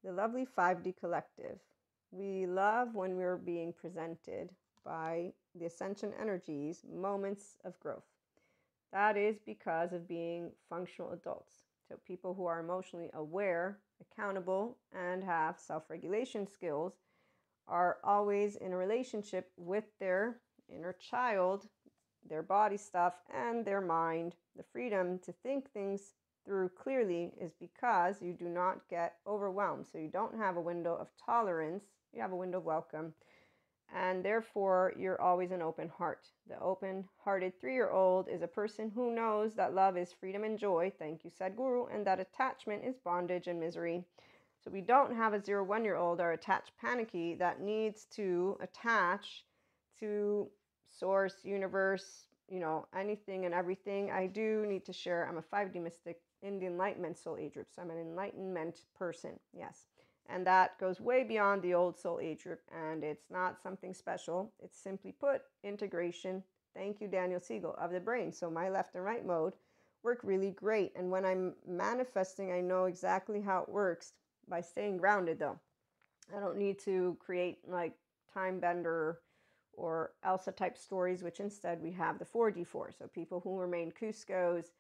the lovely 5D collective. We love when we're being presented by the ascension energies moments of growth. That is because of being functional adults. So people who are emotionally aware, accountable, and have self-regulation skills are always in a relationship with their inner child, their body stuff, and their mind. The freedom to think things through clearly is because you do not get overwhelmed. So you don't have a window of tolerance, you have a window of welcome. And therefore, you're always an open heart. The open-hearted 3-year-old is a person who knows that love is freedom and joy, thank you, Sadhguru, and that attachment is bondage and misery. So we don't have a 0-1-year-old or attached panicky that needs to attach to source, universe, anything and everything. I do need to share, I'm a 5D mystic in the enlightenment soul age group. So I'm an enlightenment person, yes. And that goes way beyond the old soul age group. And it's not something special. It's simply put, integration. Thank you, Daniel Siegel, of the brain. So my left and right mode work really great. And when I'm manifesting, I know exactly how it works by staying grounded, though. I don't need to create like time bender or Elsa type stories, which instead we have the 4D4. So people who remain Cusco's,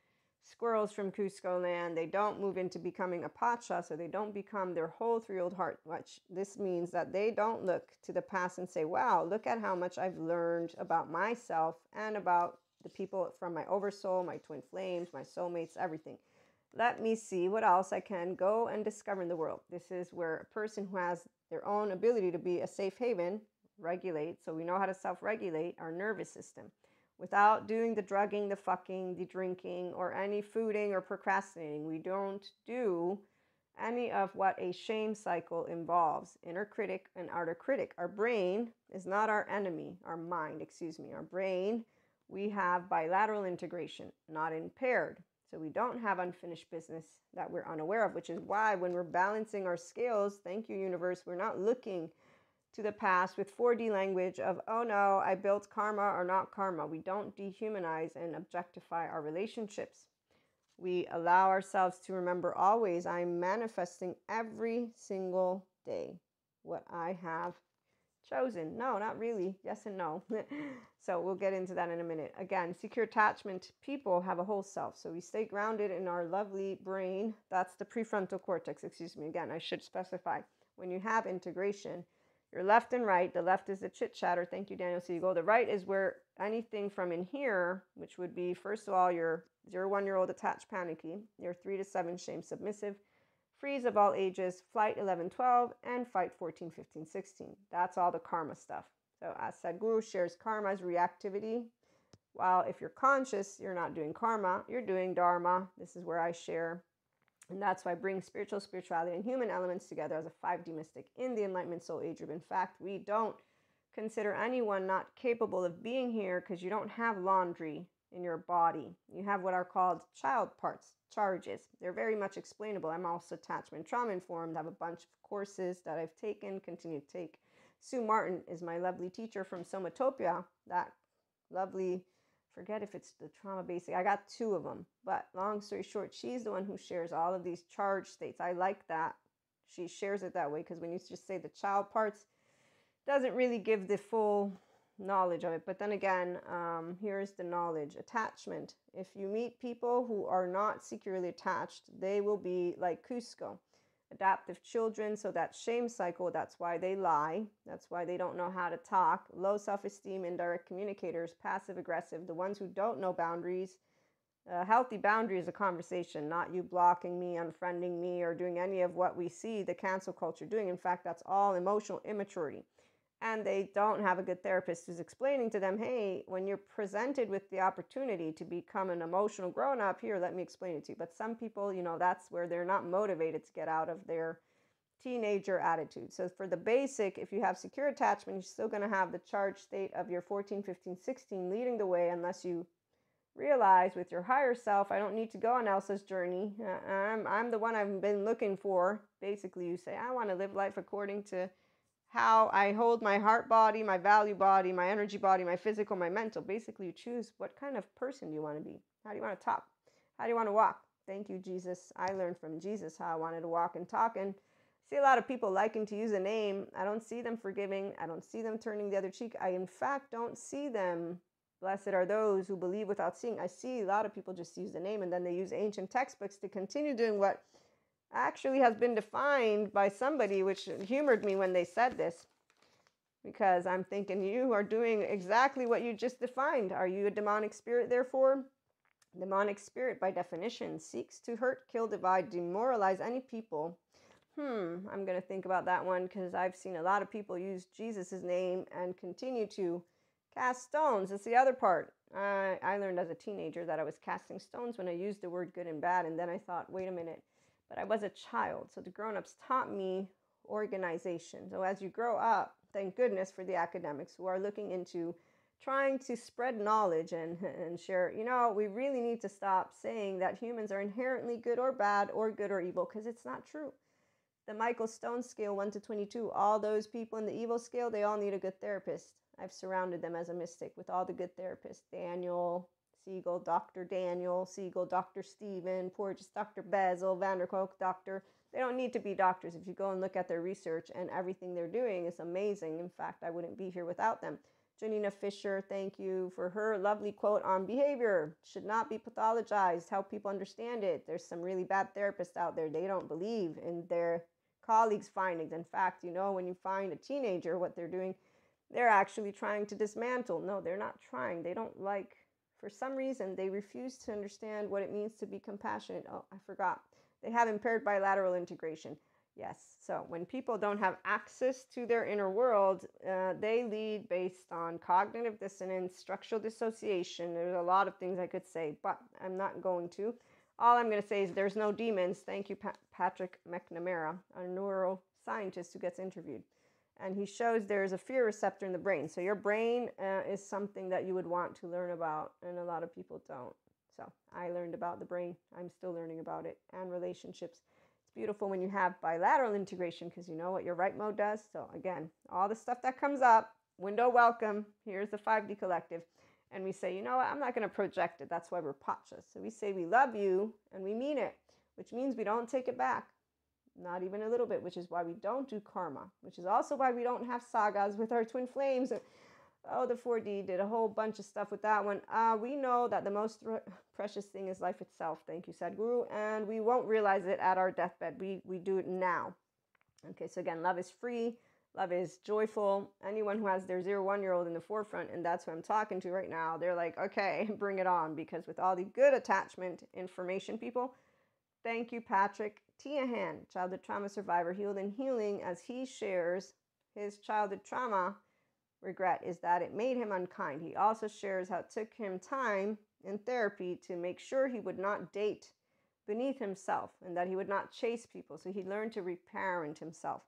squirrels from Cusco land, they don't move into becoming a Pacha, so they don't become their whole 3-year-old heart, which this means that they don't look to the past and say, wow, look at how much I've learned about myself and about the people from my oversoul, my twin flames, my soulmates, everything. Let me see what else I can go and discover in the world. This is where a person who has their own ability to be a safe haven regulate. So we know how to self-regulate our nervous system without doing the drugging, the fucking, the drinking, or any fooding or procrastinating. We don't do any of what a shame cycle involves. Inner critic and outer critic. Our brain is not our enemy. Our mind, our brain, we have bilateral integration, not impaired. So we don't have unfinished business that we're unaware of, which is why when we're balancing our scales, thank you, universe, we're not looking to the past with 4D language of, oh no, I built karma or not karma. We don't dehumanize and objectify our relationships. We allow ourselves to remember always, I'm manifesting every single day what I have chosen. No, not really. Yes and no. So we'll get into that in a minute. Again, secure attachment people have a whole self. So we stay grounded in our lovely brain. That's the prefrontal cortex. Again, I should specify. When you have integration, your left and right, the left is the chit chatter. Thank you, Daniel Siegel. The right is where anything from in here, which would be, first of all, your 0-1-year-old attached panicky, your 3 to 7 shame submissive, freeze of all ages, flight 11, 12, and fight 14, 15, 16. That's all the karma stuff. So as Sadhguru shares, karma is reactivity. While if you're conscious, you're not doing karma, you're doing dharma. This is where I share. And that's why I bring spirituality, and human elements together as a 5D mystic in the Enlightenment Soul Age group. In fact, we don't consider anyone not capable of being here because you don't have laundry in your body. You have what are called child parts, charges. They're very much explainable. I'm also attachment trauma informed. I have a bunch of courses that I've taken, continue to take. Sue Martin is my lovely teacher from Somatopia. That lovely, forget if it's the trauma basic. I got 2 of them. But long story short, she's the one who shares all of these charge states. I like that. She shares it that way because when you just say the child parts, doesn't really give the full knowledge of it. But then again, here's the knowledge. Attachment. If you meet people who are not securely attached, they will be like Cusco. Adaptive children, so that shame cycle, that's why they lie. That's why they don't know how to talk. Low self-esteem, indirect communicators, passive-aggressive, the ones who don't know boundaries. A healthy boundary is a conversation, not you blocking me, unfriending me, or doing any of what we see the cancel culture doing. In fact, that's all emotional immaturity. And they don't have a good therapist who's explaining to them, hey, when you're presented with the opportunity to become an emotional grown-up, here, let me explain it to you. But some people, that's where they're not motivated to get out of their teenager attitude. So for the basic, if you have secure attachment, you're still going to have the charge state of your 14, 15, 16 leading the way, unless you realize with your higher self, I don't need to go on Elsa's journey. I'm the one I've been looking for. Basically, you say, I want to live life according to how I hold my heart body, my value body, my energy body, my physical, my mental. Basically, you choose what kind of person do you want to be. How do you want to talk? How do you want to walk? Thank you, Jesus. I learned from Jesus how I wanted to walk and talk. And see a lot of people liking to use a name. I don't see them forgiving. I don't see them turning the other cheek. I, in fact, don't see them. Blessed are those who believe without seeing. I see a lot of people just use the name, and then they use ancient textbooks to continue doing what actually has been defined by somebody, which humored me when they said this. Because I'm thinking, you are doing exactly what you just defined. Are you a demonic spirit, therefore? Demonic spirit, by definition, seeks to hurt, kill, divide, demoralize any people. I'm going to think about that one, because I've seen a lot of people use Jesus' name and continue to cast stones. That's the other part. I learned as a teenager that I was casting stones when I used the word good and bad, and then I thought, wait a minute, but I was a child. So the grown-ups taught me organization. So as you grow up, thank goodness for the academics who are looking into trying to spread knowledge and share. We really need to stop saying that humans are inherently good or bad or good or evil, because it's not true. The Michael Stone scale, 1 to 22, all those people in the evil scale, they all need a good therapist. I've surrounded them as a mystic with all the good therapists. Daniel Siegel, Dr. Daniel Siegel, Dr. Stephen Porges, Dr. Basil Vanderkolk, Dr. They don't need to be doctors. If you go and look at their research and everything they're doing, is amazing. In fact, I wouldn't be here without them. Janina Fisher, thank you for her lovely quote on behavior. Should not be pathologized. Help people understand it. There's some really bad therapists out there. They don't believe in their colleagues' findings. In fact, when you find a teenager, what they're doing, they're actually trying to dismantle. No, they're not trying. They don't like, for some reason, they refuse to understand what it means to be compassionate. Oh, I forgot. They have impaired bilateral integration. Yes. So when people don't have access to their inner world, they lead based on cognitive dissonance, structural dissociation. There's a lot of things I could say, but I'm not going to. All I'm going to say is there's no demons. Thank you, Patrick McNamara, a neuroscientist who gets interviewed. And he shows there's a fear receptor in the brain. So your brain is something that you would want to learn about, and a lot of people don't. So I learned about the brain. I'm still learning about it, and relationships. It's beautiful when you have bilateral integration, because you know what your right mode does. So again, all the stuff that comes up, window welcome, here's the 5D collective. And we say, you know what, I'm not going to project it. That's why we're pachas. So we say we love you, and we mean it, which means we don't take it back. Not even a little bit, which is why we don't do karma, which is also why we don't have sagas with our twin flames. Oh, the 4D did a whole bunch of stuff with that one. We know that the most precious thing is life itself. Thank you, Sadhguru. And we won't realize it at our deathbed. We do it now. Okay, so again, love is free. Love is joyful. Anyone who has their 0-1-year-old in the forefront, and that's who I'm talking to right now, they're like, okay, bring it on. Because with all the good attachment information, people, thank you, Patrick Tiahan, childhood trauma survivor, healed and healing, as he shares his childhood trauma regret is that it made him unkind. He also shares how it took him time in therapy to make sure he would not date beneath himself, and that he would not chase people. So he learned to reparent himself,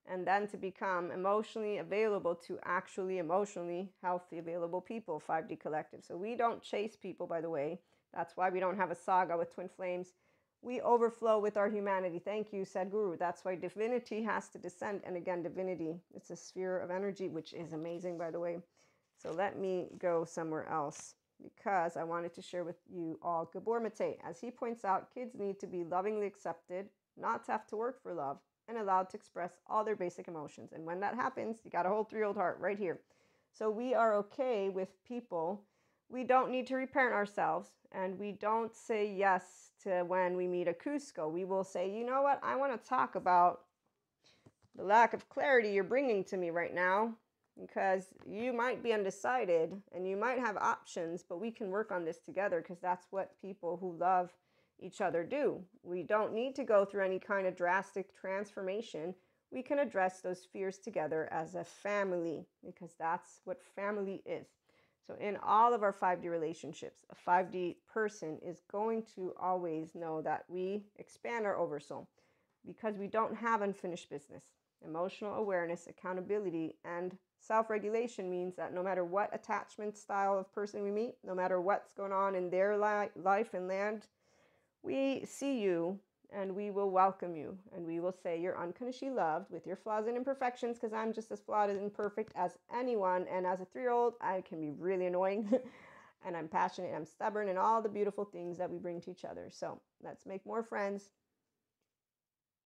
and then to become emotionally available to actually emotionally healthy, available people, 5D collective. So we don't chase people, by the way. That's why we don't have a saga with twin flames. We overflow with our humanity. Thank you, Sadhguru. That's why divinity has to descend. And again, divinity, it's a sphere of energy, which is amazing, by the way. So let me go somewhere else, because I wanted to share with you all Gabor Mate. As he points out, kids need to be lovingly accepted, not to have to work for love, and allowed to express all their basic emotions. And when that happens, you got a whole 3-year-old heart right here. So we are okay with people. We don't need to reparent ourselves, and we don't say yes to when we meet a Cusco. We will say, you know what, I want to talk about the lack of clarity you're bringing to me right now, because you might be undecided and you might have options, but we can work on this together, because that's what people who love each other do. We don't need to go through any kind of drastic transformation. We can address those fears together as a family, because that's what family is. So in all of our 5D relationships, a 5D person is going to always know that we expand our oversoul, because we don't have unfinished business. Emotional awareness, accountability, and self-regulation means that no matter what attachment style of person we meet, no matter what's going on in their life and land, we see you, and we will welcome you, and we will say you're unconditionally loved with your flaws and imperfections, because I'm just as flawed and imperfect as anyone. And as a 3-year-old, I can be really annoying, and I'm passionate, I'm stubborn, and all the beautiful things that we bring to each other. So let's make more friends.